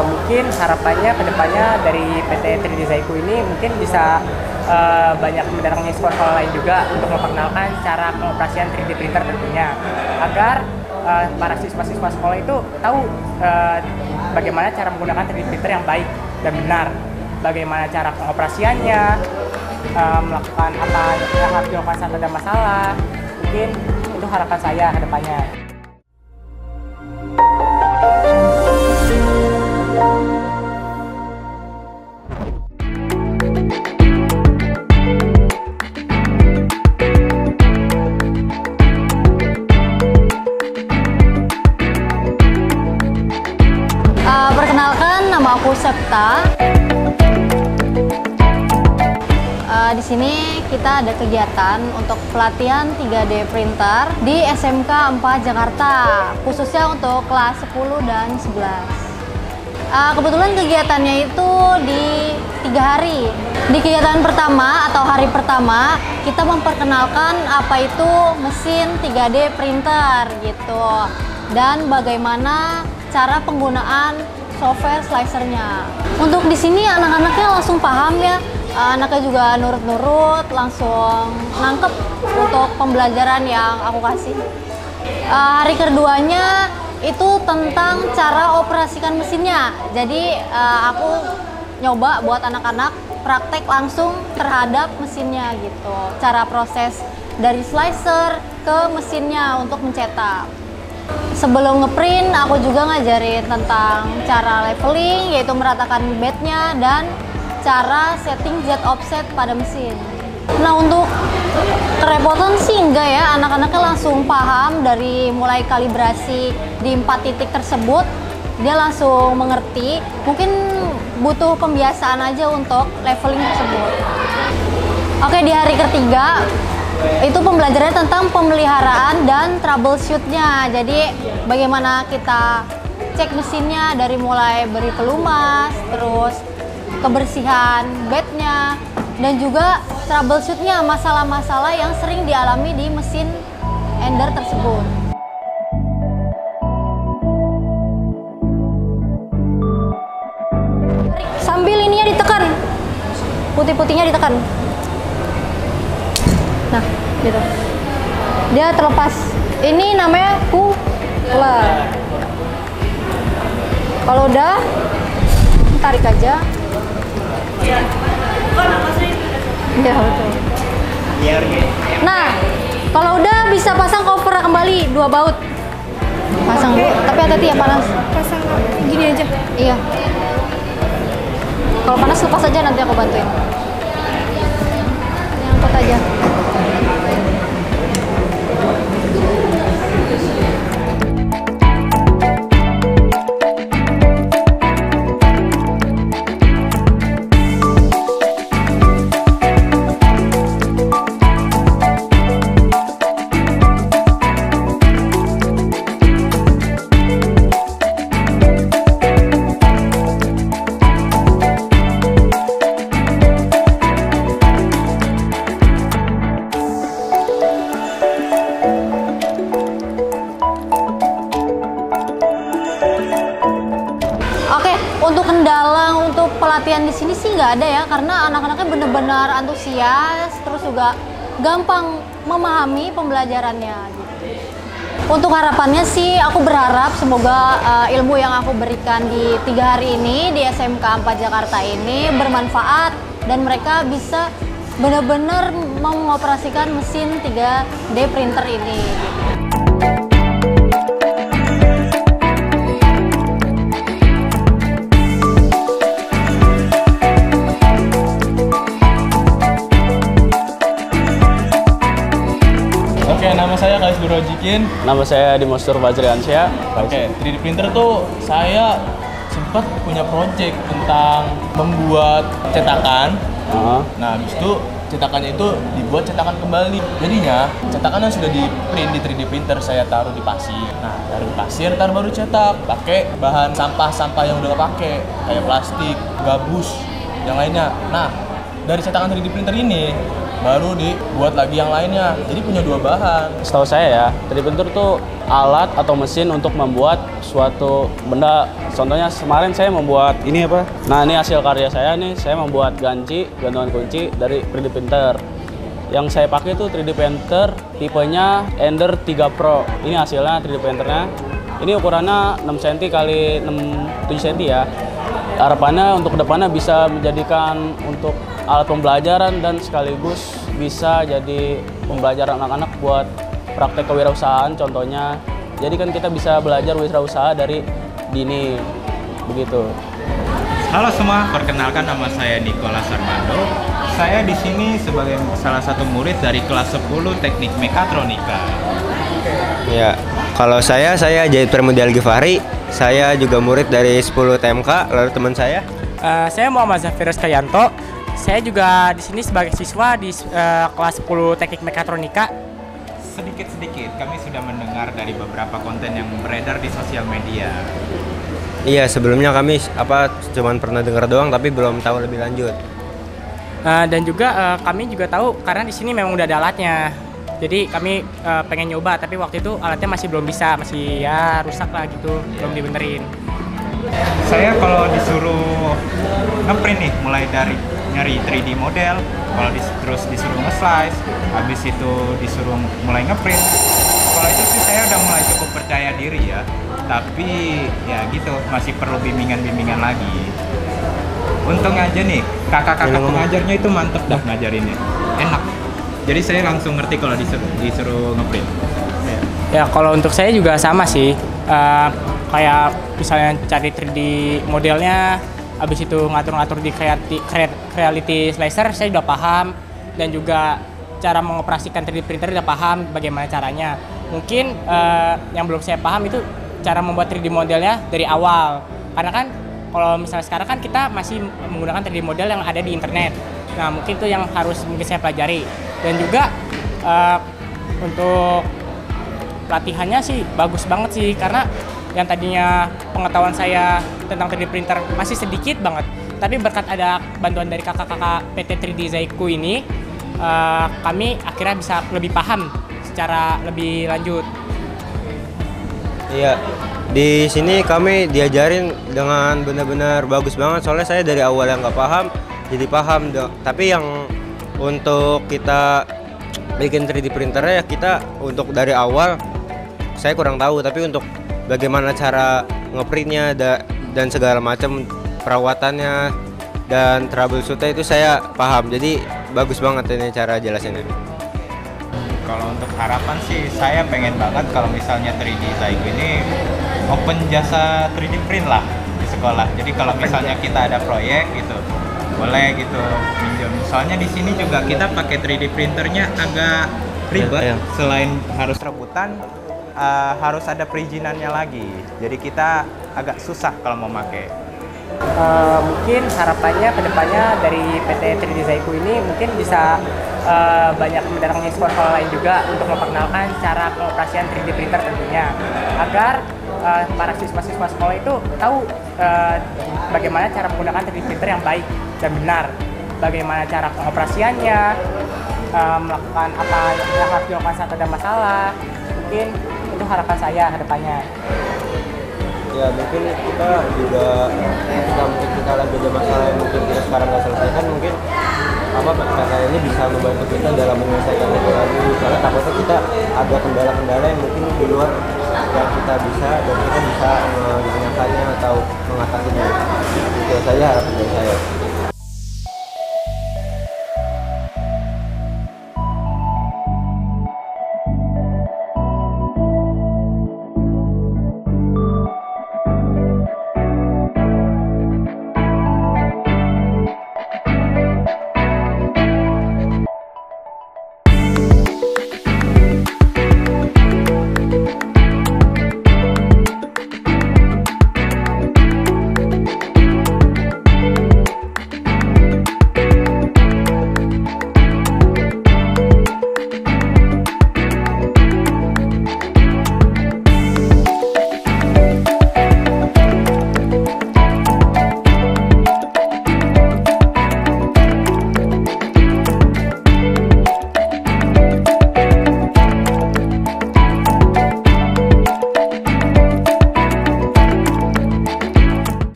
Mungkin harapannya kedepannya dari PT 3D Zaiku ini mungkin bisa banyak mendatangi sekolah-sekolah lain juga untuk memperkenalkan cara pengoperasian 3D printer tentunya, agar para siswa-siswa sekolah itu tahu bagaimana cara menggunakan 3D printer yang baik dan benar, bagaimana cara pengoperasiannya, melakukan apa yang harus dilakukan saat ada masalah. Mungkin itu harapan saya ke depannya. Perkenalkan, nama aku Septa. Di sini kita ada kegiatan untuk pelatihan 3D printer di SMK 4 Jakarta, khususnya untuk kelas 10 dan 11. Kebetulan kegiatannya itu di 3 hari. Di kegiatan pertama atau hari pertama, kita memperkenalkan apa itu mesin 3D printer gitu, dan bagaimana cara penggunaan software slicernya. Untuk di sini anak-anaknya langsung paham ya. Anaknya juga nurut-nurut, langsung nangkep untuk pembelajaran yang aku kasih. Hari keduanya itu tentang cara operasikan mesinnya. Jadi aku nyoba buat anak-anak praktek langsung terhadap mesinnya gitu. Cara proses dari slicer ke mesinnya untuk mencetak. Sebelum ngeprint, aku juga ngajarin tentang cara leveling, yaitu meratakan bednya, dan cara setting Z offset pada mesin. Nah, untuk kerepotan sih enggak ya, anak-anaknya langsung paham dari mulai kalibrasi di 4 titik tersebut, dia langsung mengerti. Mungkin butuh pembiasaan aja untuk leveling tersebut. Oke, di hari ketiga itu pembelajarannya tentang pemeliharaan dan troubleshoot-nya. Jadi bagaimana kita cek mesinnya dari mulai beri pelumas, terus kebersihan bednya, dan juga troubleshoot-nya, masalah-masalah yang sering dialami di mesin Ender tersebut. Sambil ininya ditekan, putih-putihnya ditekan. Nah, gitu. Dia terlepas. Ini namanya cooler. Kalau udah, tarik aja. Ya, betul. Nah, kalau udah bisa pasang cover kembali 2 baut. Pasang dulu, tapi hati-hati ya panas. Pasang gini aja. Iya. Kalau panas lepas aja, nanti aku bantuin. Angkat aja. Untuk kendala untuk pelatihan di sini sih nggak ada ya, karena anak-anaknya benar-benar antusias, terus juga gampang memahami pembelajarannya gitu. Untuk harapannya sih, aku berharap semoga ilmu yang aku berikan di 3 hari ini di SMK 4 Jakarta ini bermanfaat, dan mereka bisa benar-benar mengoperasikan mesin 3D printer ini gitu. Oke, nama saya Kais Burojikin. Nama saya Dimostur Fajriansyah. Oke, 3D printer tuh saya sempat punya project tentang membuat cetakan. Nah, habis itu cetakannya itu dibuat cetakan kembali. Jadinya cetakan yang sudah di print di 3D printer saya taruh di pasir. Nah, taruh di pasir, baru cetak. Pakai bahan sampah-sampah yang udah pakai, kayak plastik, gabus, yang lainnya. Nah, dari cetakan 3D printer ini baru dibuat lagi yang lainnya. Jadi punya dua bahan. Setahu saya ya, 3D printer tuh alat atau mesin untuk membuat suatu benda. Contohnya kemarin saya membuat ini apa? Nah, ini hasil karya saya nih, saya membuat gantungan kunci dari 3D printer. Yang saya pakai itu 3D printer tipenya Ender 3 Pro. Ini hasilnya 3D printernya. Ini ukurannya 6 cm kali 7 cm ya. Harapannya untuk kedepannya bisa menjadikan untuk alat pembelajaran dan sekaligus bisa jadi pembelajaran anak-anak buat praktek kewirausahaan contohnya. Jadi kan kita bisa belajar wirausaha dari dini, begitu. Halo semua, perkenalkan nama saya Nicholas Armando. Saya di sini sebagai salah satu murid dari kelas 10 Teknik Mekatronika. Ya, kalau saya Jahit Permudial Gifari. Saya juga murid dari 10 TMK. Lalu teman saya? Saya Muhammad Zafirus Kayanto. Saya juga di sini sebagai siswa di kelas 10 Teknik Mekatronika. Sedikit-sedikit kami sudah mendengar dari beberapa konten yang beredar di sosial media. Iya, sebelumnya kami cuman pernah dengar doang tapi belum tahu lebih lanjut. Dan juga kami juga tahu karena di sini memang udah ada alatnya. Jadi kami pengen nyoba tapi waktu itu alatnya masih belum bisa, masih ya rusak lah gitu, belum dibenerin. Saya kalau disuruh ngeprint nih, mulai dari nyari 3D model, kalau terus disuruh nge-slice, habis itu disuruh mulai ngeprint. Kalau itu sih saya udah mulai cukup percaya diri ya. Tapi ya gitu, masih perlu bimbingan-bimbingan lagi. Untung aja nih, kakak-kakak pengajarnya itu mantep dah ngajarinnya. Enak. Jadi saya langsung ngerti kalau disuruh ngeprint. Ya kalau untuk saya juga sama sih. Kayak misalnya cari 3D modelnya, habis itu ngatur-ngatur di Creality Slicer saya udah paham, dan juga cara mengoperasikan 3D printer udah paham bagaimana caranya. Mungkin yang belum saya paham itu cara membuat 3D modelnya dari awal. Karena kan kalau misalnya sekarang kan kita masih menggunakan 3D model yang ada di internet. Nah mungkin itu yang harus mungkin saya pelajari. Dan juga untuk latihannya sih bagus banget sih, karena yang tadinya pengetahuan saya tentang 3D printer masih sedikit banget, tapi berkat ada bantuan dari kakak-kakak PT 3D Zaiku ini, kami akhirnya bisa lebih paham secara lebih lanjut. Iya, di sini kami diajarin dengan benar-benar bagus banget. Soalnya saya dari awal yang nggak paham jadi paham. Tapi yang untuk kita bikin 3D printernya ya kita untuk dari awal saya kurang tahu, tapi untuk bagaimana cara ngeprintnya dan segala macam perawatannya dan troubleshootnya itu saya paham. Jadi bagus banget ini cara jelasinnya. Kalau untuk harapan sih saya pengen banget kalau misalnya 3D Zaiku ini open jasa 3D print lah di sekolah. Jadi kalau misalnya kita ada proyek gitu, boleh gitu minjem. Soalnya di sini juga kita pakai 3D printernya agak ribet. Selain harus rebutan, harus ada perizinannya lagi. Jadi kita agak susah kalau mau pakai. Mungkin harapannya kedepannya dari PT 3D Zaiku ini mungkin bisa banyak mendatangi sekolah lain juga untuk memperkenalkan cara pengoperasian 3D printer tentunya, agar para siswa-siswa sekolah itu tahu bagaimana cara menggunakan 3D printer yang baik dan benar, bagaimana cara pengoperasiannya, melakukan apa yang harus dilakukan saat ada masalah. Mungkin itu harapan saya ke depannya. Ya mungkin kita juga mungkin kita lagi ada masalah yang mungkin kita sekarang nggak selesaikan, mungkin karena ini bisa membantu kita dalam menyelesaikan itu lagi, karena takutnya kita ada kendala-kendala yang mungkin di luar yang kita bisa dan kita bisa menggunakannya atau mengatasinya. Itu saja harapan dari saya.